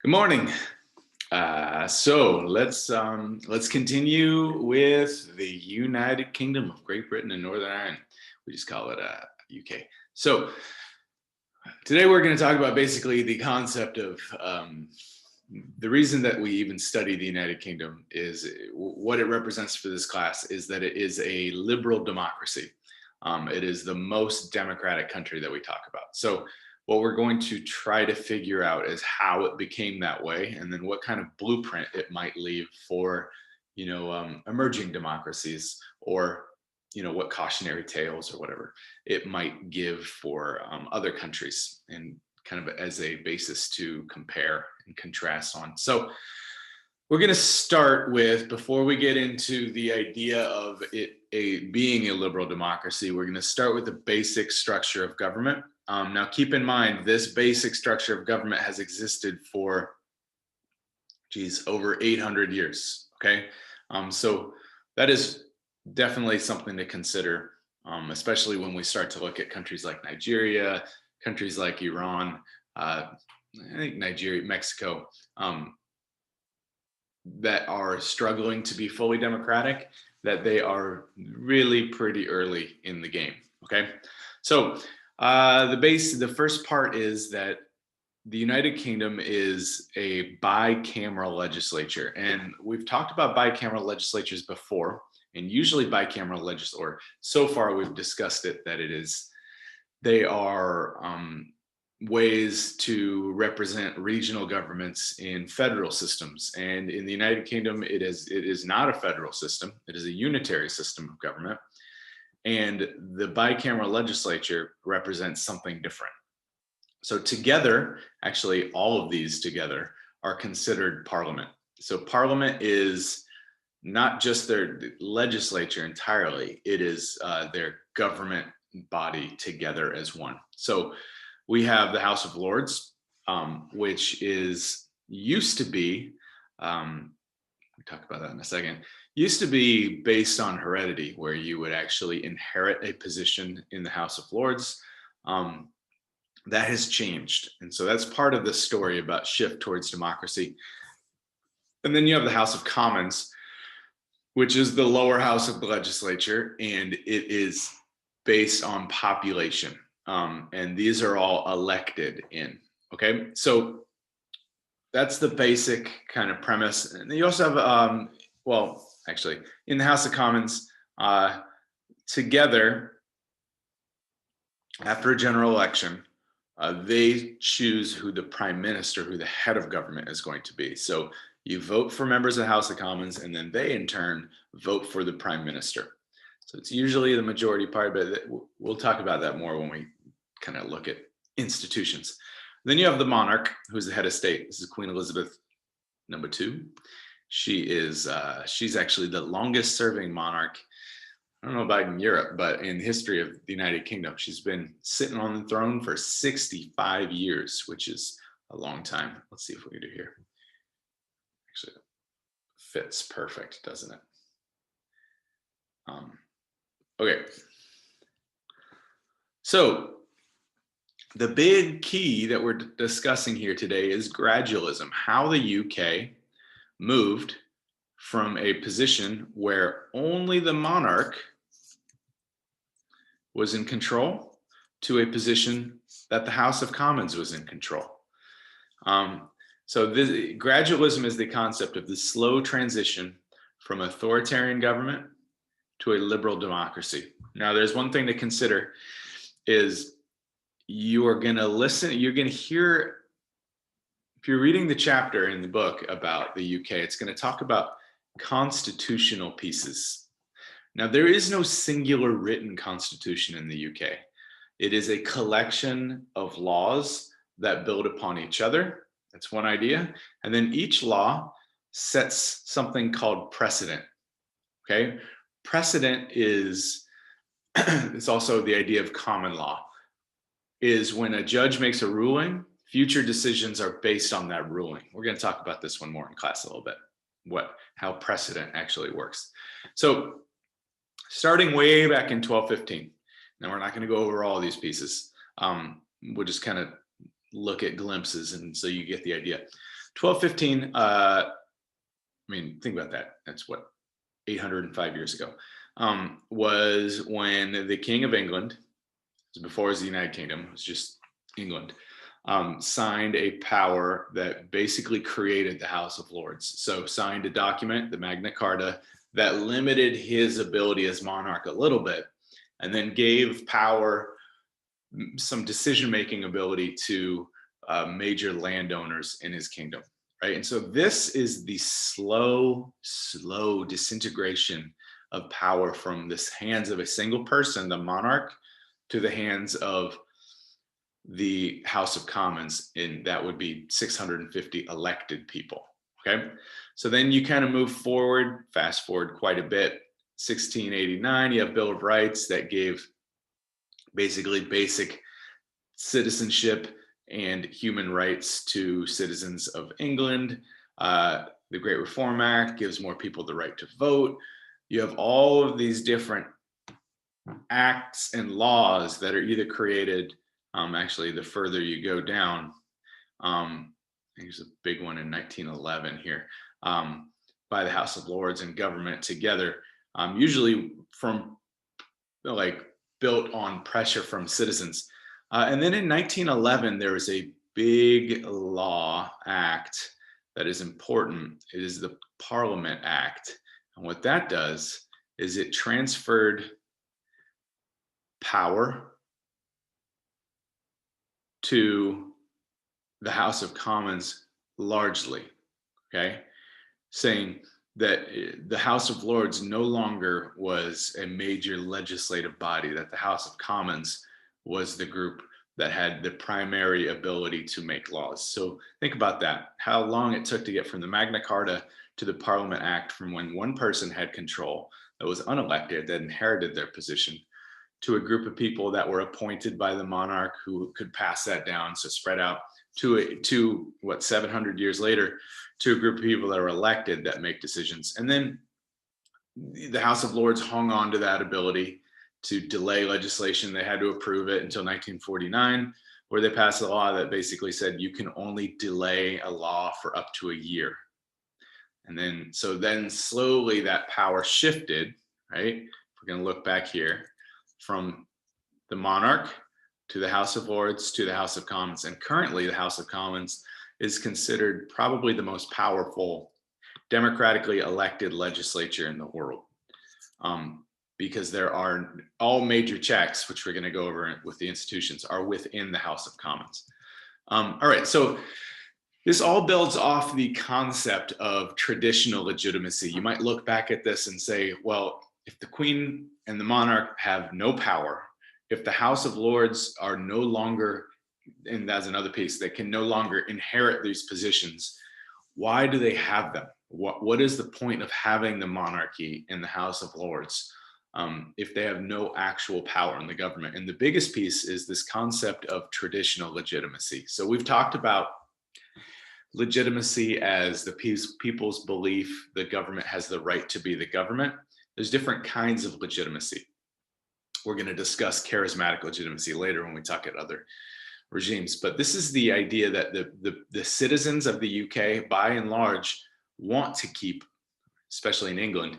Good morning. So let's continue with the United Kingdom of Great Britain and Northern Ireland. We just call it UK. So today we're going to talk about basically the concept of the reason that we even study the United Kingdom is what it represents for this class is that it is a liberal democracy. It is the most democratic country that we talk about. So what we're going to try to figure out is how it became that way, and then what kind of blueprint it might leave for, emerging democracies, or, what cautionary tales or whatever it might give for other countries, and kind of as a basis to compare and contrast on. So we're going to start with, before we get into the idea of it being a liberal democracy, we're going to start with the basic structure of government. Now, keep in mind, this basic structure of government has existed for, over 800 years, okay? So that is definitely something to consider, especially when we start to look at countries like Nigeria, countries like Iran, I think Nigeria, Mexico, that are struggling to be fully democratic, that they are really pretty early in the game, okay? So the first part is that the United Kingdom is a bicameral legislature, and we've talked about bicameral legislatures before, and usually bicameral legislature, so far we've discussed it, that they are ways to represent regional governments in federal systems. And in the United Kingdom, it is not a federal system, it is a unitary system of government. And the bicameral legislature represents something different. So together, actually, all of these together are considered parliament. So parliament is not just their legislature entirely, it is their government body together as one. So we have the House of Lords, which used to be, we'll talk about that in a second, used to be based on heredity, where you would actually inherit a position in the House of Lords. That has changed. And so that's part of the story about shift towards democracy. And then you have the House of Commons, which is the lower house of the legislature, and it is based on population. And these are all elected in, okay? So that's the basic kind of premise. And you also have, actually, in the House of Commons, together, after a general election, they choose who the prime minister, who the head of government is going to be. So you vote for members of the House of Commons, and then they in turn vote for the prime minister. So it's usually the majority party, but we'll talk about that more when we kind of look at institutions. Then you have the monarch, who's the head of state. This is Queen Elizabeth II. She's actually the longest serving monarch, I don't know about in Europe, but in the history of the United Kingdom. She's been sitting on the throne for 65 years, which is a long time. Let's see if we can do here. Actually, it fits perfect, doesn't it? Okay. So the big key that we're discussing here today is gradualism, how the UK moved from a position where only the monarch was in control to a position that the House of Commons was in control. So gradualism is the concept of the slow transition from authoritarian government to a liberal democracy. Now, there's one thing to consider is you're going to hear, if you're reading the chapter in the book about the UK, it's going to talk about constitutional pieces. Now, there is no singular written constitution in the UK. It is a collection of laws that build upon each other. That's one idea. And then each law sets something called precedent. Okay? Precedent is, it's also the idea of common law, is when a judge makes a ruling, future decisions are based on that ruling. We're going to talk about this one more in class a little bit, how precedent actually works. So starting way back in 1215, now we're not going to go over all these pieces. We'll just kind of look at glimpses, and so you get the idea. 1215, I mean, think about that. That's what, 805 years ago, was when the King of England, before it was the United Kingdom, it was just England, signed a power that basically created the House of Lords. So signed a document, the Magna Carta, that limited his ability as monarch a little bit, and then gave power, some decision-making ability to major landowners in his kingdom, right? And so this is the slow disintegration of power from the hands of a single person, the monarch, to the hands of the House of Commons, and that would be 650 elected people, okay? So then you kind of move forward, fast forward quite a bit. 1689, you have Bill of Rights that gave basically basic citizenship and human rights to citizens of England. The Great Reform Act gives more people the right to vote. You have all of these different acts and laws that are either created, actually, the further you go down, here's a big one in 1911 here, by the House of Lords and government together, usually from like built on pressure from citizens. And then in 1911, there was a big law act that is important. It is the Parliament Act. And what that does is it transferred power to the House of Commons largely, okay? Saying that the House of Lords no longer was a major legislative body, that the House of Commons was the group that had the primary ability to make laws. So think about that, how long it took to get from the Magna Carta to the Parliament Act, from when one person had control that was unelected, that inherited their position, to a group of people that were appointed by the monarch who could pass that down, so spread out to what, 700 years later, to a group of people that are elected that make decisions. And then the House of Lords hung on to that ability to delay legislation. They had to approve it until 1949, where they passed a law that basically said you can only delay a law for up to a year. And then, so then slowly that power shifted, right? We're going to look back here, from the monarch to the House of Lords to the House of Commons. And currently the House of Commons is considered probably the most powerful democratically elected legislature in the world, because there are all major checks, which we're going to go over with the institutions, are within the House of Commons. All right, so this all builds off the concept of traditional legitimacy. You might look back at this and say, well, if the Queen and the monarch have no power, if the House of Lords are no longer, and that's another piece, they can no longer inherit these positions, why do they have them? What is the point of having the monarchy in the House of Lords if they have no actual power in the government? And the biggest piece is this concept of traditional legitimacy. So we've talked about legitimacy as the people's belief the government has the right to be the government. There's different kinds of legitimacy. We're going to discuss charismatic legitimacy later when we talk at other regimes. But this is the idea that the citizens of the UK, by and large, want to keep, especially in England,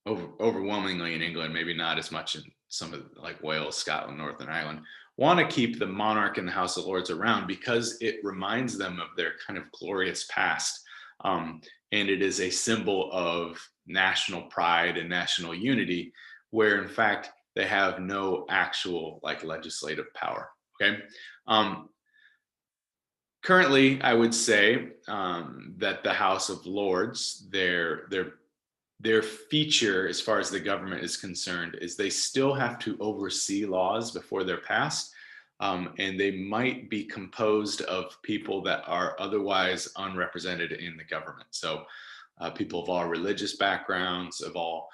overwhelmingly in England, maybe not as much in some of like Wales, Scotland, Northern Ireland, want to keep the monarch and the House of Lords around because it reminds them of their kind of glorious past. And it is a symbol of national pride and national unity, where in fact they have no actual like legislative power. Okay. Currently, I would say that the House of Lords, their feature as far as the government is concerned is they still have to oversee laws before they're passed, and they might be composed of people that are otherwise unrepresented in the government. So people of all religious backgrounds, of all,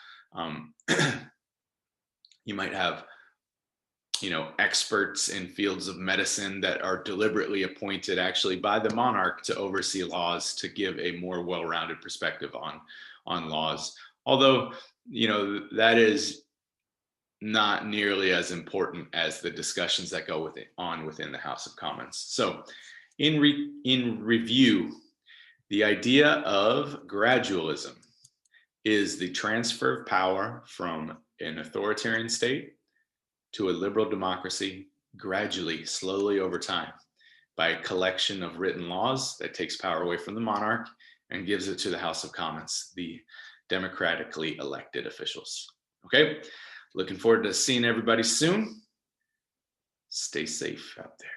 you might have, experts in fields of medicine that are deliberately appointed actually by the monarch to oversee laws, to give a more well-rounded perspective on laws. Although, that is not nearly as important as the discussions that go on within the House of Commons. So In review, the idea of gradualism is the transfer of power from an authoritarian state to a liberal democracy gradually, slowly over time, by a collection of written laws that takes power away from the monarch and gives it to the House of Commons, the democratically elected officials. Okay, looking forward to seeing everybody soon. Stay safe out there.